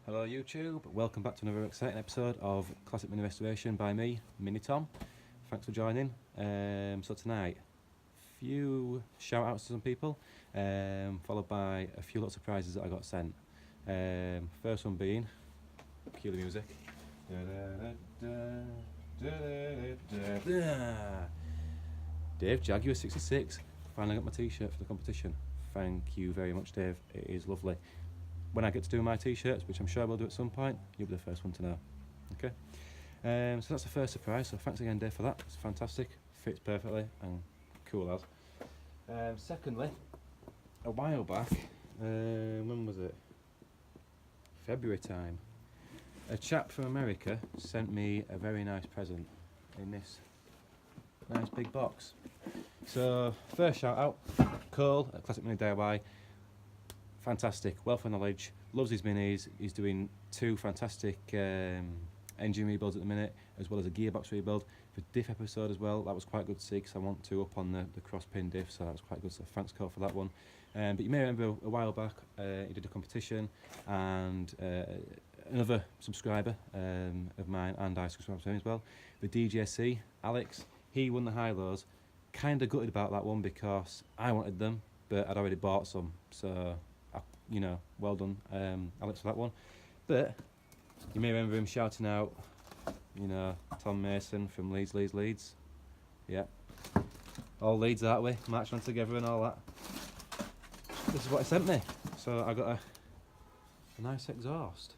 Hello YouTube, welcome back to another exciting episode of Classic Mini Restoration by me, Mini Tom. Thanks for joining. So tonight, a few shout outs to some people, followed by a few little surprises that I got sent. First one being, cue the music. Dave Jaguar 66, finally got my t-shirt for the competition. Thank you very much, Dave, it is lovely. When I get to do my t-shirts, which I'm sure I will do at some point, you'll be the first one to know. Okay, so that's the first surprise, so thanks again, Dave, for that. It's fantastic, fits perfectly and cool as. Secondly, a while back, when was it? February time, a chap from America sent me a very nice present in this nice big box. So first shout out, Cole at Classic Mini DIY. Fantastic, wealth of knowledge, loves his minis. He's doing two fantastic engine rebuilds at the minute, as well as a gearbox rebuild. The diff episode as well, that was quite good to see, because I want to up on the cross pin diff, so that was quite good, so thanks Cole for that one. But you may remember a while back, he did a competition, and another subscriber of mine, and I subscribed to him as well, the DJC, Alex, he won the high-lows. Kind of gutted about that one, because I wanted them, but I'd already bought some, so you know, well done, Alex, for that one. But you may remember him shouting out, you know, Tom Mason from Leeds. Yeah, all Leeds that way, marching on together and all that. This is what he sent me. So I got a nice exhaust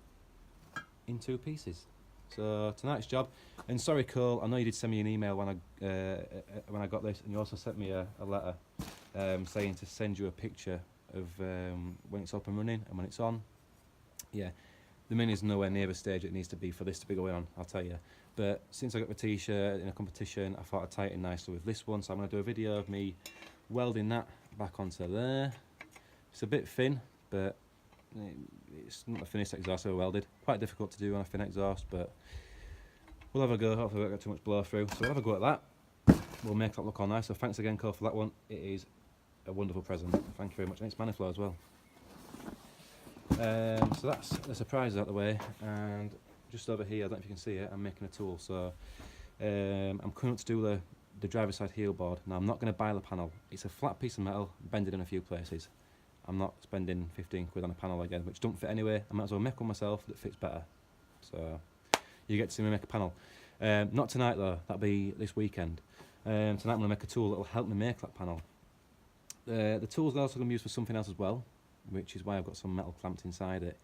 in two pieces. So tonight's job. And sorry, Cole, I know you did send me an email when I got this, and you also sent me a letter saying to send you a picture of when it's up and running and when it's on. Yeah, the Mini's nowhere near the stage it needs to be for this to be going on, I'll tell you. But since I got the t-shirt in a competition, I thought I'd tie it in nicely with this one, so I'm going to do a video of me welding that back onto there. It's a bit thin, but it's not a finished exhaust, so welded. Quite difficult to do on a thin exhaust, but we'll have a go. Hopefully we won't get too much blow through, so we'll have a go at that. We'll make that look all nice, so thanks again, Cole, for that one. It is a wonderful present, thank you very much, and it's Maniflow as well. So that's the surprises out the way, and just over here, I don't know if you can see it, I'm making a tool. So I'm coming up to do the driver's side heel board. Now I'm not going to buy the panel, it's a flat piece of metal, bended in a few places. I'm not spending 15 quid on a panel again, which don't fit anyway. I might as well make one myself that fits better. So you get to see me make a panel. Not tonight though, that'll be this weekend. Tonight I'm going to make a tool that will help me make that panel. The tool's also going to be used for something else as well, which is why I've got some metal clamped inside it.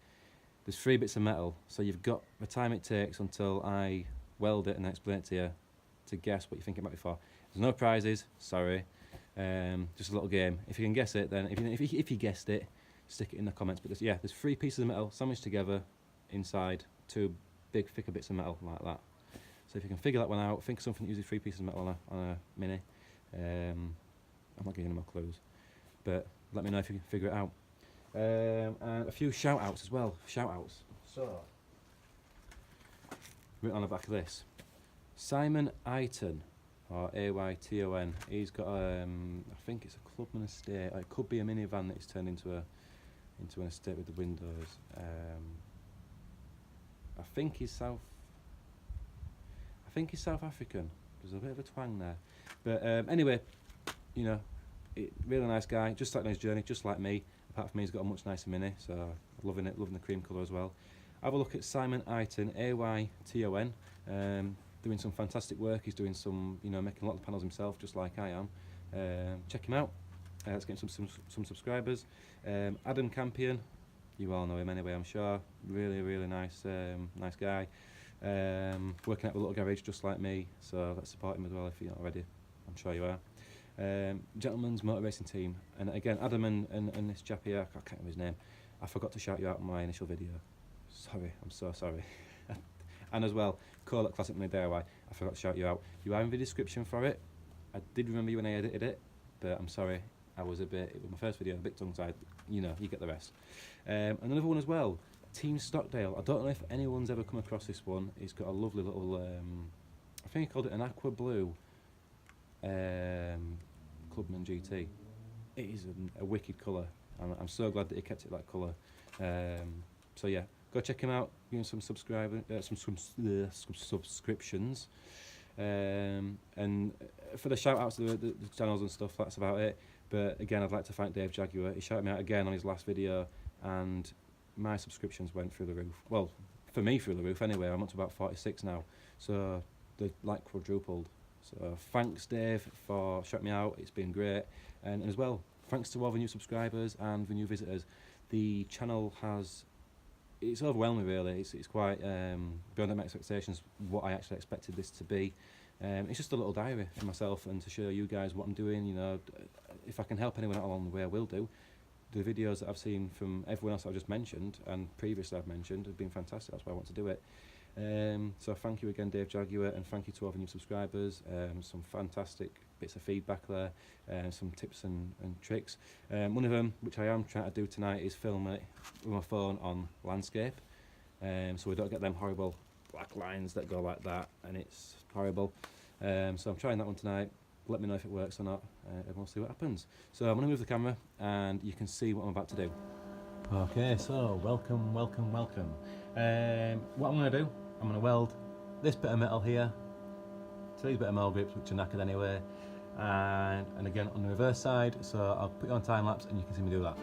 There's 3 bits of metal, so you've got the time it takes until I weld it and explain it to you to guess what you think it might be for. There's no prizes, sorry, just a little game. If you can guess it, then if you guessed it, stick it in the comments. But there's 3 pieces of metal sandwiched together inside 2 big thicker bits of metal like that. So if you can figure that one out, think of something that uses 3 pieces of metal on a Mini. I'm not giving them more clues, but let me know if you can figure it out. And a few shout outs as well. Shout outs. So, written on the back of this, Simon Ayton, or Ayton. He's got I think it's a Clubman estate. Or it could be a minivan that he's turned into an estate with the windows. I think he's South African. There's a bit of a twang there, but anyway, you know, really nice guy, just starting his journey, just like me. Apart from me, he's got a much nicer Mini, so loving it, loving the cream colour as well. Have a look at Simon Ayton, Ayton, doing some fantastic work. He's doing some, you know, making a lot of panels himself, just like I am. Check him out. Let's get some subscribers. Adam Campion, you all know him anyway, I'm sure. Really nice, nice guy. Working at a little garage just like me, so let's support him as well if you're not already. I'm sure you are. Gentleman's Motor Racing Team, and again Adam and this chap here, I can't remember his name, I forgot to shout you out in my initial video, sorry, I'm so sorry. And as well, Cole at Classic Mini DIY, I forgot to shout you out. You are in the description for it. I did remember you when I edited it, but I'm sorry, it was my first video, a bit tongue-tied, you know, you get the rest. Another one as well, Team Stockdale. I don't know if anyone's ever come across this one. It's got a lovely little, I think he called it an aqua blue Clubman GT. It is a wicked colour. I'm so glad that he kept it that colour. So yeah, go check him out. Give him some some subscriptions. And for the shout outs to the channels and stuff, that's about it. But again, I'd like to thank Dave Jaguar. He shouted me out again on his last video, and my subscriptions went through the roof. Well, for me, through the roof anyway. I'm up to about 46 now, so they're like quadrupled. So thanks, Dave, for shouting me out. It's been great. And as well, thanks to all the new subscribers and the new visitors. The channel it's overwhelming really. It's quite beyond my expectations what I actually expected this to be. It's just a little diary for myself and to show you guys what I'm doing. You know, if I can help anyone out along the way, I will do. The videos that I've seen from everyone else I've just mentioned and previously I've mentioned have been fantastic. That's why I want to do it. So thank you again, Dave Jaguar, and thank you to all the new subscribers. Some fantastic bits of feedback there, some tips and tricks. One of them, which I am trying to do tonight, is film it with my phone on landscape, so we don't get them horrible black lines that go like that, and it's horrible. So I'm trying that one tonight. Let me know if it works or not, and we'll see what happens. So I'm going to move the camera, and you can see what I'm about to do. Okay, so welcome. What I'm going to do, I'm going to weld this bit of metal here to these bit of metal grips, which are knackered anyway, and again on the reverse side, so I'll put you on time lapse and you can see me do that.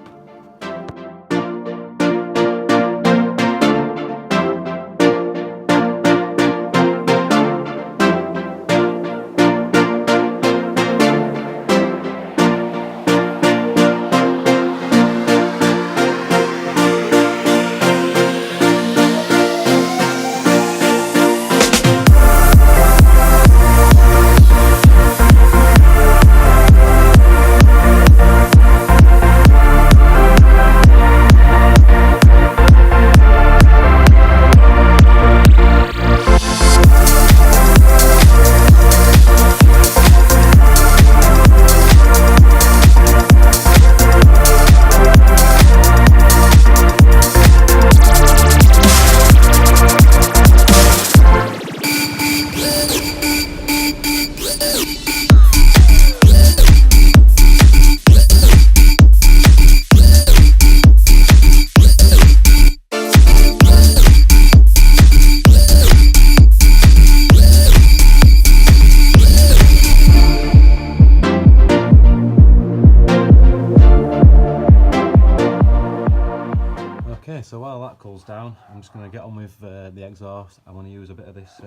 Okay, so while that cools down, I'm just going to get on with the exhaust. I want to use a bit of this,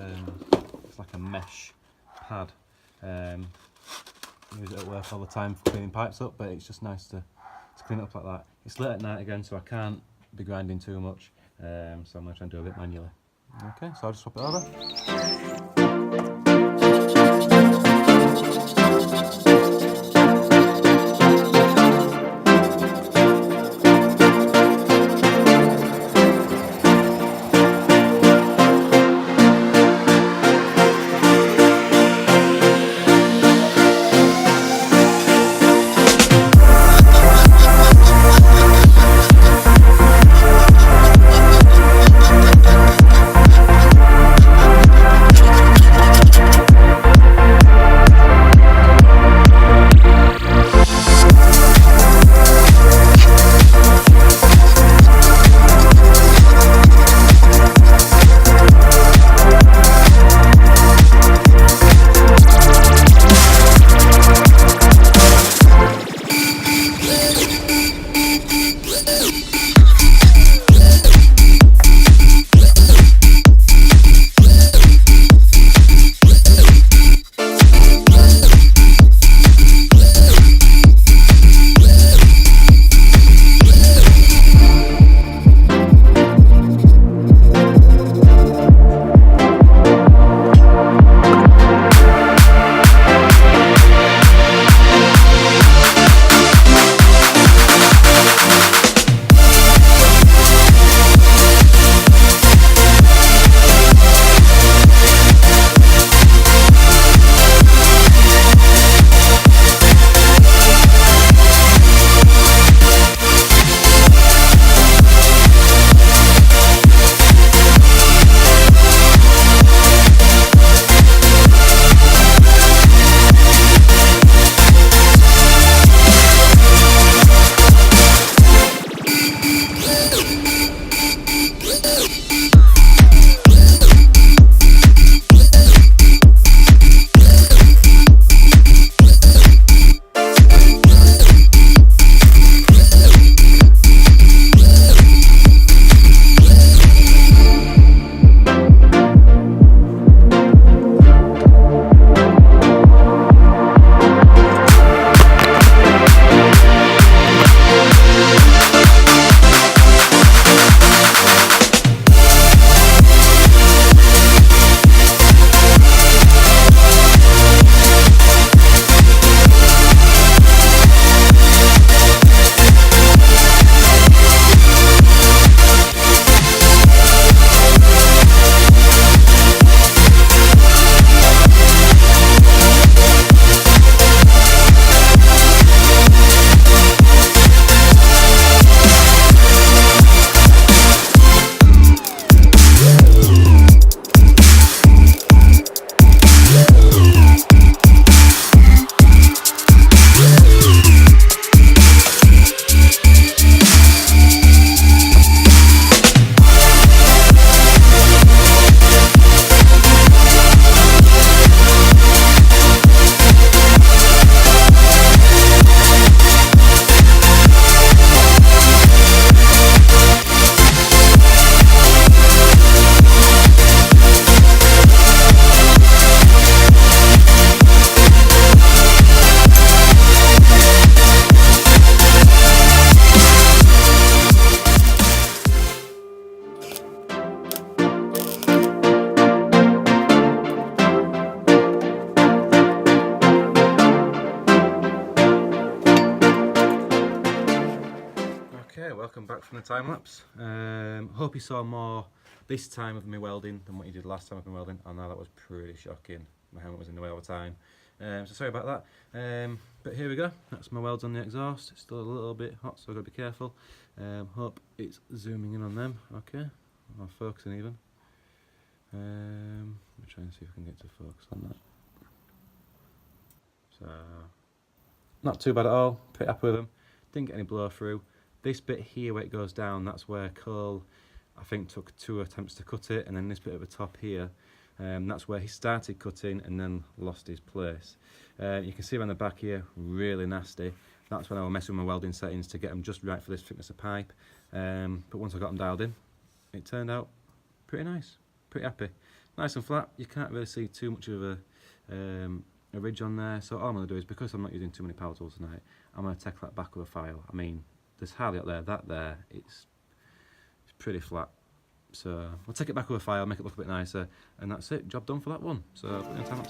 it's like a mesh pad. Use it at work all the time for cleaning pipes up, but it's just nice to clean it up like that. It's late at night again, so I can't be grinding too much, so I'm going to try and do a bit manually. Okay, so I'll just swap it over. welcome back from the time lapse. Hope you saw more this time of me welding than what you did last time of me welding. I know that was pretty shocking. My helmet was in the way all the time. So sorry about that. But here we go. That's my welds on the exhaust. It's still a little bit hot, so I've got to be careful. Hope it's zooming in on them. Okay, or focusing even. Let me try and see if I can get to focus on that. So, not too bad at all. Pretty happy with them. Didn't get any blow through. This bit here where it goes down, that's where Cole, I think, took 2 attempts to cut it, and then this bit at the top here, that's where he started cutting and then lost his place. You can see around the back here, really nasty. That's when I was messing with my welding settings to get them just right for this thickness of pipe. But once I got them dialed in, it turned out pretty nice, pretty happy. Nice and flat, you can't really see too much of a ridge on there, so all I'm going to do is, because I'm not using too many power tools tonight, I'm going to take that back with a file. I mean, there's hardly up there, that there, it's pretty flat. So we'll take it back with a file, make it look a bit nicer, and that's it, job done for that one. So put in time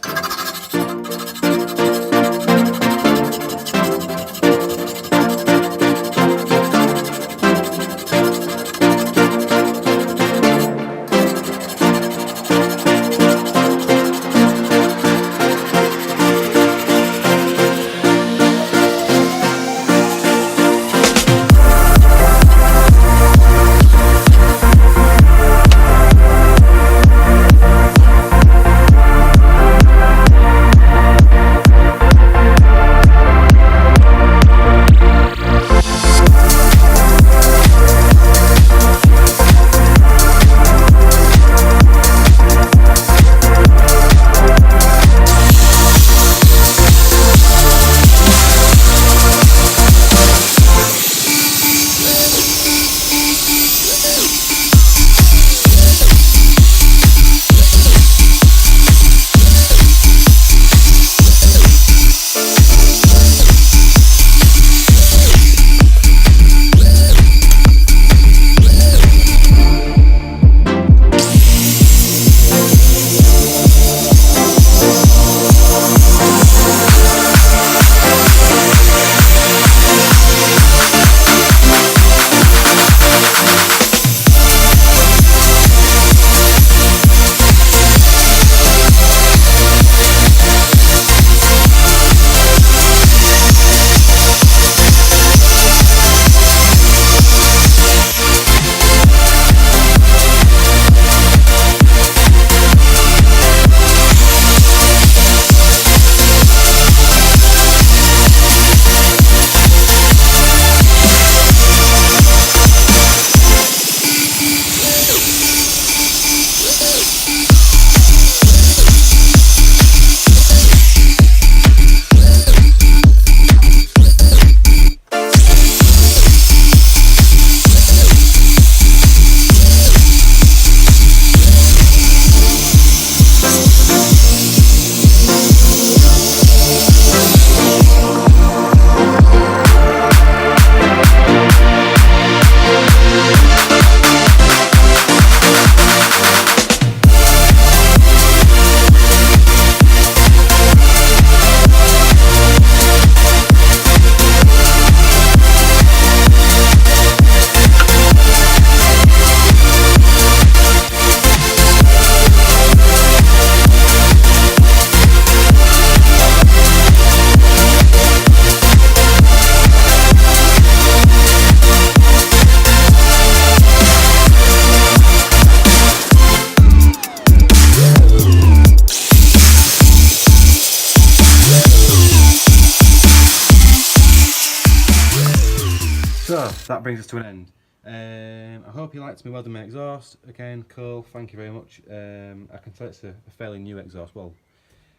So that brings us to an end. I hope you liked me welding my exhaust. Again, Cole, thank you very much. I can tell it's a fairly new exhaust. Well,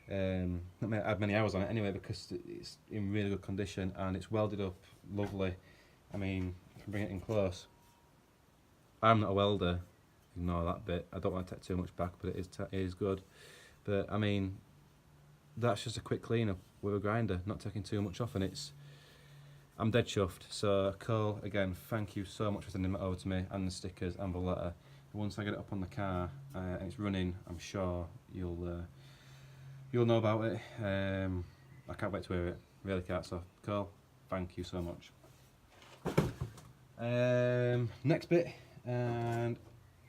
not had many hours on it anyway, because it's in really good condition and it's welded up lovely. I mean, if I bring it in close, I'm not a welder, ignore that bit. I don't want to take too much back, but it is good. But I mean, that's just a quick clean up with a grinder, not taking too much off, and I'm dead chuffed. So Cole, again, thank you so much for sending it over to me, and the stickers and the letter. Once I get it up on the car and it's running, I'm sure you'll know about it. I can't wait to hear it, really can't. So Cole, thank you so much. Next bit, and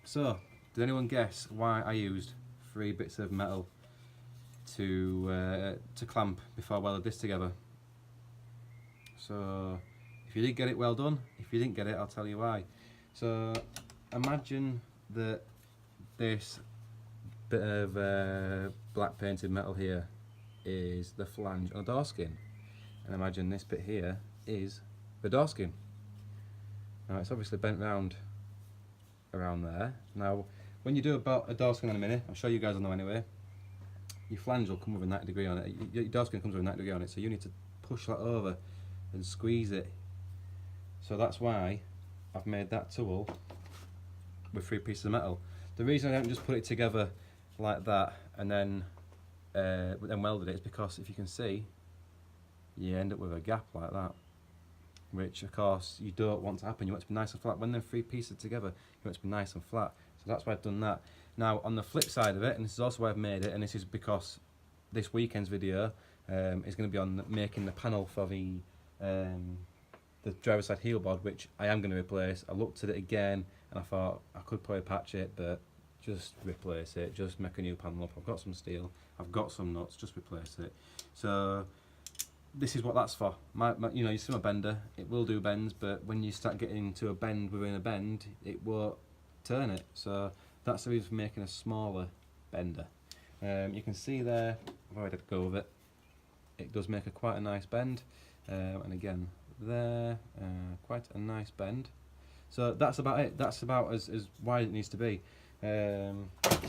so did anyone guess why I used 3 bits of metal to clamp before I welded this together? So if you did get it, well done. If you didn't get it, I'll tell you why. So imagine that this bit of black painted metal here is the flange on a door skin, and imagine this bit here is the door skin. Now it's obviously bent round around there. Now when you do a door skin on a Mini, I'm sure you guys will know anyway, your flange will come with a 90 degree on it. Your door skin comes with a 90 degree on it, so you need to push that over and squeeze it. So that's why I've made that tool with 3 pieces of metal. The reason I don't just put it together like that and then welded it is because, if you can see, you end up with a gap like that, which of course you don't want to happen. You want it to be nice and flat. When they're 3 pieces together, you want it to be nice and flat. So that's why I've done that. Now on the flip side of it, and this is also why I've made it, and this is because this weekend's video is going to be on making the panel for the driver's side heel board, which I am going to replace. I looked at it again and I thought I could probably patch it, but just replace it, just make a new panel up. I've got some steel, I've got some nuts, just replace it. So this is what that's for. You know, you see my bender, it will do bends, but when you start getting into a bend within a bend, it won't turn it. So that's the reason for making a smaller bender. You can see there, I've already had to go with it. It does make quite a nice bend, and again there, quite a nice bend. So that's about it. That's about as wide as it needs to be. So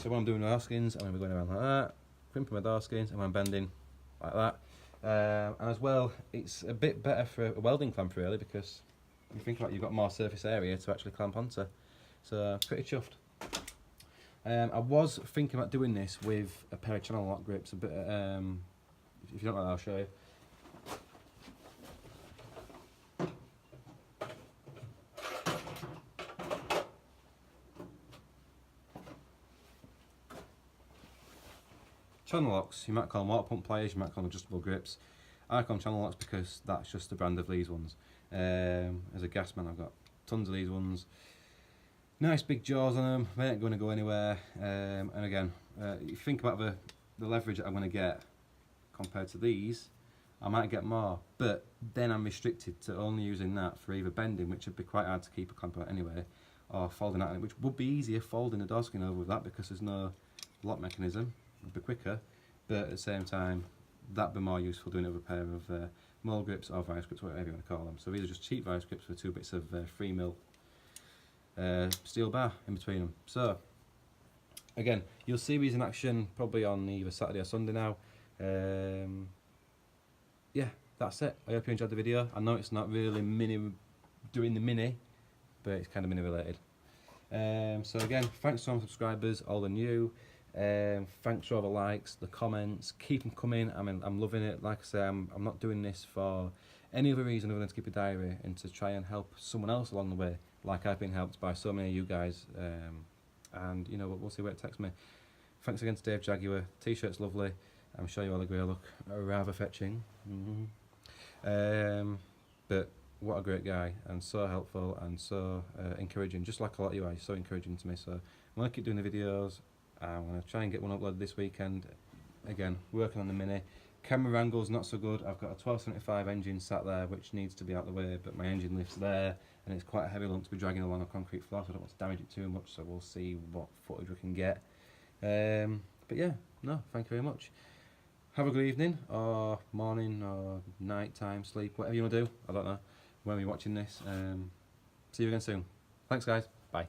when I'm doing door skins, I'm going to be going around like that, crimping my door skins, and when I'm bending like that. And as well, it's a bit better for a welding clamp really, because you think about it, you've got more surface area to actually clamp onto. So pretty chuffed. I was thinking about doing this with a pair of channel lock grips. A bit. If you don't like that, I'll show you. Channel locks, you might call them water pump pliers, you might call them adjustable grips. I call them channel locks because that's just the brand of these ones. As a gas man, I've got tons of these ones. Nice big jaws on them, they ain't going to go anywhere. And again, you think about the leverage that I'm going to get compared to these, I might get more, but then I'm restricted to only using that for either bending, which would be quite hard to keep a clamp out anyway, or folding out, which would be easier folding the door skin over with that because there's no lock mechanism. It'd be quicker, but at the same time that'd be more useful doing it with a pair of mole grips or vice grips, whatever you want to call them. So these are just cheap vice grips with 2 bits of 3mm steel bar in between them. So again, you'll see these in action probably on either Saturday or Sunday now. Yeah, that's it. I hope you enjoyed the video. I know it's not really doing the Mini, but it's kind of Mini related. So again, thanks to all my subscribers, all the new. Thanks for all the likes, the comments, keep them coming. I mean, I'm loving it. Like I say, I'm not doing this for any other reason other than to keep a diary and to try and help someone else along the way, like I've been helped by so many of you guys. And you know, we'll see where it takes me. Thanks again to Dave Jaguar. T-shirt's lovely. I'm sure you all agree I look rather fetching. But what a great guy, and so helpful and so encouraging, just like a lot of you are. You're so encouraging to me. So I'm going to keep doing the videos. I'm going to try and get one uploaded this weekend. Again, working on the Mini. Camera angle's not so good. I've got a 1275 engine sat there which needs to be out of the way, but my engine lift's there and it's quite a heavy lump to be dragging along a concrete floor, so I don't want to damage it too much, so we'll see what footage we can get. But yeah, no, thank you very much. Have a good evening, or morning, or night time, sleep, whatever you want to do. I don't know when you're watching this. See you again soon. Thanks guys, bye.